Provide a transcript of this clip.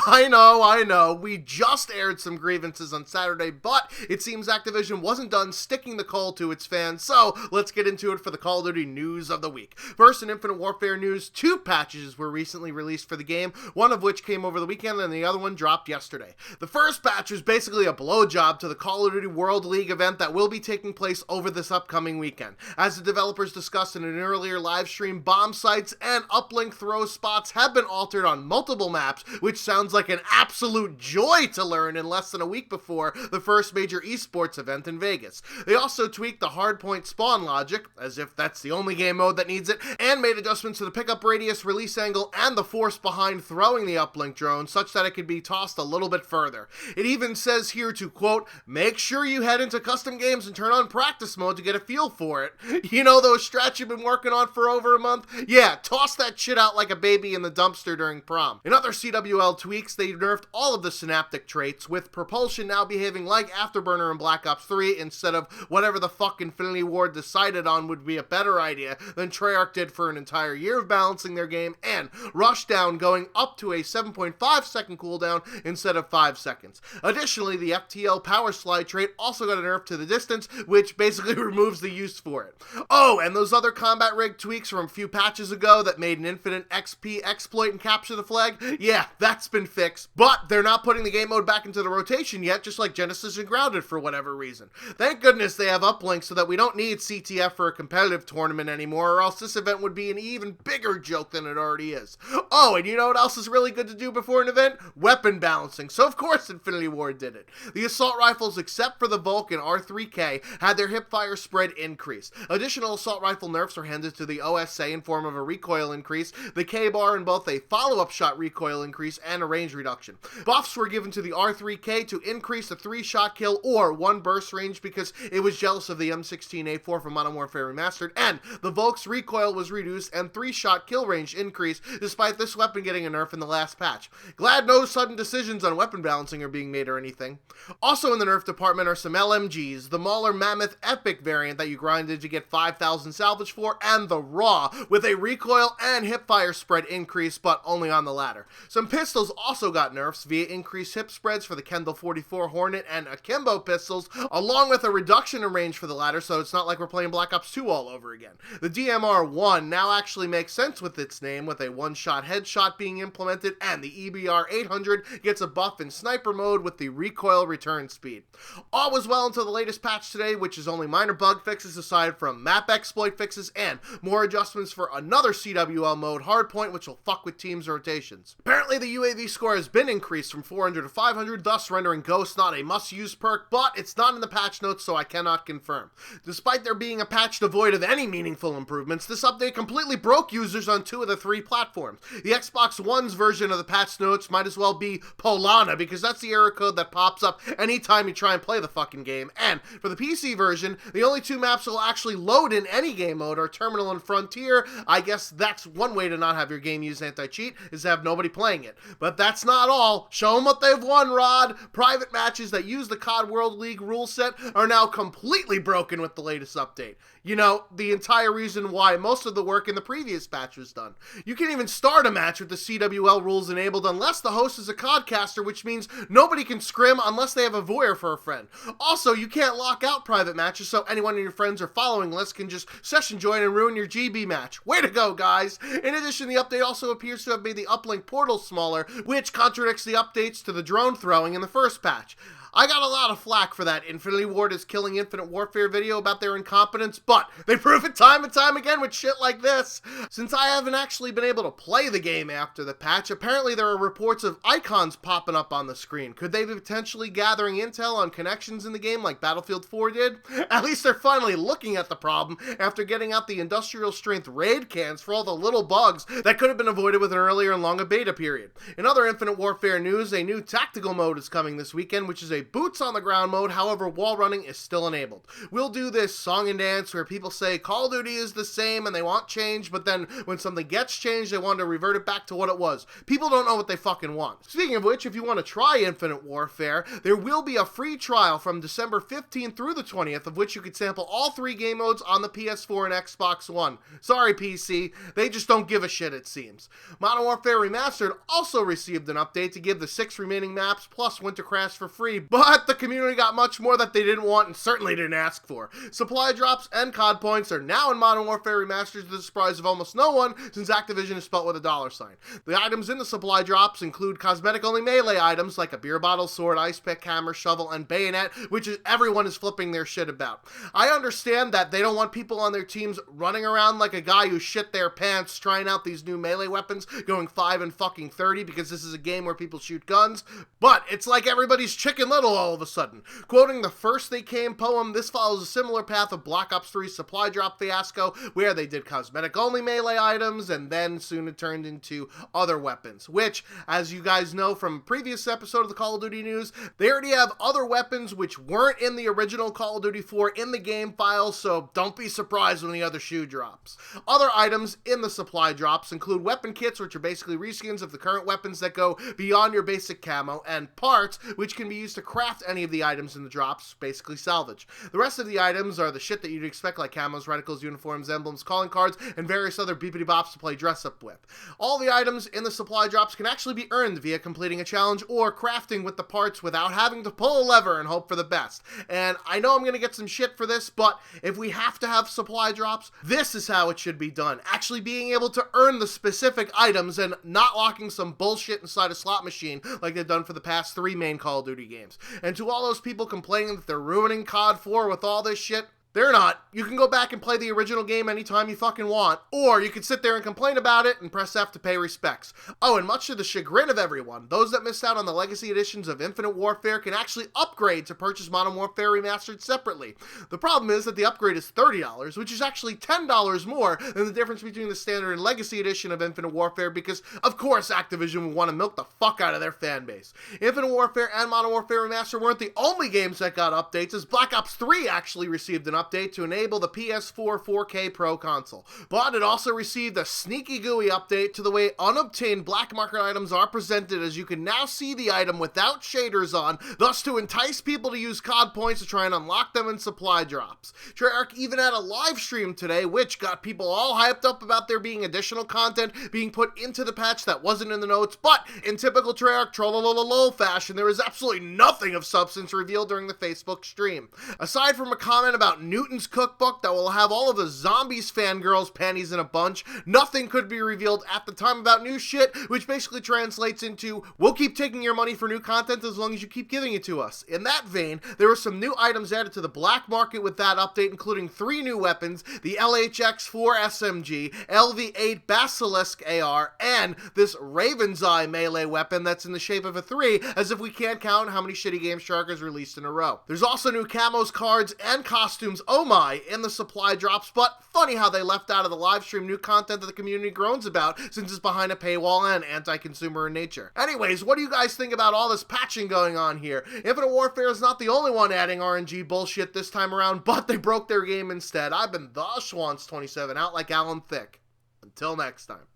I know, we just aired some grievances on Saturday, but it seems Activision wasn't done sticking the coal to its fans, so let's get into it for the Call of Duty news of the week. First, in Infinite Warfare news, 2 patches were recently released for the game, one of which came over the weekend and the other one dropped yesterday. The first patch was basically a blowjob to the Call of Duty World League event that will be taking place over this upcoming weekend. As the developers discussed in an earlier live stream, bomb sites and uplink throw spots have been altered on multiple maps, which sounds like an absolute joy to learn in less than a week before the first major esports event in Vegas. They also tweaked the hardpoint spawn logic, as if that's the only game mode that needs it, and made adjustments to the pickup radius, release angle, and the force behind throwing the uplink drone such that it could be tossed a little bit further. It even says here to, quote, make sure you head into custom games and turn on practice mode to get a feel for it. You know those strats you've been working on for over a month? Yeah, toss that shit out like a baby in the dumpster during prom. In other CWL tweaks, they nerfed all of the synaptic traits, with propulsion now behaving like Afterburner in Black Ops 3 instead of whatever the fuck Infinity Ward decided on would be a better idea than Treyarch did for an entire year of balancing their game, and Rushdown going up to a 7.5 second cooldown instead of 5 seconds. Additionally, the FTL Power Slide trait also got a nerf to the distance, which basically removes the use for it. Oh, and those other combat rig tweaks from a few patches ago that made an infinite XP exploit and capture the flag, yeah, that's been fixed, but they're not putting the game mode back into the rotation yet, just like Genesis and Grounded for whatever reason. Thank goodness they have uplinks so that we don't need CTF for a competitive tournament anymore, or else this event would be an even bigger joke than it already is. Oh, and you know what else is really good to do before an event? Weapon balancing. So of course Infinity Ward did it. The assault rifles, except for the Vulcan R3K, had their hipfire spread increased. Additional assault rifle nerfs are handed to the OSA in form of a recoil increase, the K-bar in both a follow-up shot recoil increase and a range reduction. Buffs were given to the R3K to increase the 3-shot kill or 1 burst range because it was jealous of the M16A4 from Modern Warfare Remastered, and the Volk's recoil was reduced and 3-shot kill range increased despite this weapon getting a nerf in the last patch. Glad no sudden decisions on weapon balancing are being made or anything. Also in the nerf department are some LMGs, the Mauler Mammoth Epic variant that you grinded to get 5,000 salvage for, and the Raw, with a recoil and hipfire spread increase, but only on the latter. Some pistols also got nerfs via increased hip spreads for the Kendall 44 Hornet and Akimbo pistols, along with a reduction in range for the latter, so it's not like we're playing Black Ops 2 all over again. The DMR-1 now actually makes sense with its name, with a one-shot headshot being implemented, and the EBR-800 gets a buff in sniper mode with the recoil return speed. All was well until the latest patch today, which is only minor bug fixes aside from map exploit fixes and more adjustments for another CWL mode, Hardpoint, which will fuck with teams' rotations. Apparently the UAV score has been increased from 400 to 500, thus rendering Ghost not a must-use perk, but it's not in the patch notes, so I cannot confirm. Despite there being a patch devoid of any meaningful improvements, this update completely broke users on 2 of the 3 platforms. The Xbox One's version of the patch notes might as well be Polana, because that's the error code that pops up anytime you try and play the fucking game, and for the PC version, the only 2 maps that will actually load in any game mode are Terminal and Frontier. I guess that's one way to not have your game use anti-cheat, is to have nobody playing it. But that's not all. Show them what they've won, Rod. Private matches that use the COD World League rule set are now completely broken with the latest update. You know, the entire reason why most of the work in the previous patch was done. You can't even start a match with the CWL rules enabled unless the host is a CODcaster, which means nobody can scrim unless they have a voyeur for a friend. Also, you can't lock out private matches, so anyone in your friends or following list can just session join and ruin your GB match. Way to go, guys! In addition, the update also appears to have made the uplink portal smaller, which contradicts the updates to the drone throwing in the first patch. I got a lot of flack for that Infinity Ward is killing Infinite Warfare video about their incompetence, but they prove it time and time again with shit like this. Since I haven't actually been able to play the game after the patch, apparently there are reports of icons popping up on the screen. Could they be potentially gathering intel on connections in the game like Battlefield 4 did? At least they're finally looking at the problem after getting out the industrial strength raid cans for all the little bugs that could have been avoided with an earlier and longer beta period. In other Infinite Warfare news, a new tactical mode is coming this weekend, which is a boots on the ground mode, however wall running is still enabled. We'll do this song and dance where people say Call of Duty is the same and they want change, but then when something gets changed, they want to revert it back to what it was. People don't know what they fucking want. Speaking of which, if you want to try Infinite Warfare, there will be a free trial from December 15th through the 20th, of which you could sample all 3 game modes on the PS4 and Xbox One. Sorry, PC, they just don't give a shit, it seems. Modern Warfare Remastered also received an update to give the 6 remaining maps plus Winter Crash for free, but the community got much more that they didn't want and certainly didn't ask for. Supply drops and COD points are now in Modern Warfare Remastered to the surprise of almost no one, since Activision is spelt with a $sign. The items in the supply drops include cosmetic-only melee items like a beer bottle, sword, ice pick, hammer, shovel, and bayonet, which everyone is flipping their shit about. I understand that they don't want people on their teams running around like a guy who shit their pants trying out these new melee weapons, going 5 and fucking 30 because this is a game where people shoot guns, but it's like everybody's Chicken Little all of a sudden. Quoting the First They Came poem, this follows a similar path of Black Ops 3's supply drop fiasco, where they did cosmetic-only melee items, and then soon it turned into other weapons, which, as you guys know from a previous episode of the Call of Duty news, they already have other weapons which weren't in the original Call of Duty 4 in the game files, so don't be surprised when the other shoe drops. Other items in the supply drops include weapon kits, which are basically reskins of the current weapons that go beyond your basic camo, and parts, which can be used to craft any of the items in the drops, basically salvage. The rest of the items are the shit that you'd expect, like camos, reticles, uniforms, emblems, calling cards, and various other beepity bops to play dress up with. All the items in the supply drops can actually be earned via completing a challenge or crafting with the parts without having to pull a lever and hope for the best. And I know I'm gonna get some shit for this, but if we have to have supply drops, this is how it should be done. Actually being able to earn the specific items and not locking some bullshit inside a slot machine like they've done for the past 3 main Call of Duty games. And to all those people complaining that they're ruining COD 4 with all this shit, they're not. You can go back and play the original game anytime you fucking want, or you can sit there and complain about it and press F to pay respects. Oh, and much to the chagrin of everyone, those that missed out on the Legacy editions of Infinite Warfare can actually upgrade to purchase Modern Warfare Remastered separately. The problem is that the upgrade is $30, which is actually $10 more than the difference between the standard and Legacy edition of Infinite Warfare because, of course, Activision will want to milk the fuck out of their fan base. Infinite Warfare and Modern Warfare Remastered weren't the only games that got updates, as Black Ops 3 actually received an update to enable the PS4 4K Pro console. But it also received a sneaky gooey update to the way unobtained black market items are presented, as you can now see the item without shaders on, thus to entice people to use COD points to try and unlock them in supply drops. Treyarch even had a live stream today, which got people all hyped up about there being additional content being put into the patch that wasn't in the notes, but in typical Treyarch trollololol fashion, there was absolutely nothing of substance revealed during the Facebook stream. Aside from a comment about Newton's cookbook that will have all of the zombies fangirls' panties in a bunch, nothing could be revealed at the time about new shit, which basically translates into, we'll keep taking your money for new content as long as you keep giving it to us. In that vein, there were some new items added to the black market with that update, including 3 new weapons, the LHX-4 SMG, LV-8 Basilisk AR, and this Raven's Eye melee weapon that's in the shape of a 3, as if we can't count how many shitty games Treyarch has released in a row. There's also new camos, cards, and costumes, oh my, in the supply drops, but funny how they left out of the live stream new content that the community groans about since it's behind a paywall and anti-consumer in nature. Anyways, what do you guys think about all this patching going on here? Infinite Warfare is not the only one adding RNG bullshit this time around, but they broke their game instead. I've been the Schwantz27, out like Alan Thicke. Until next time.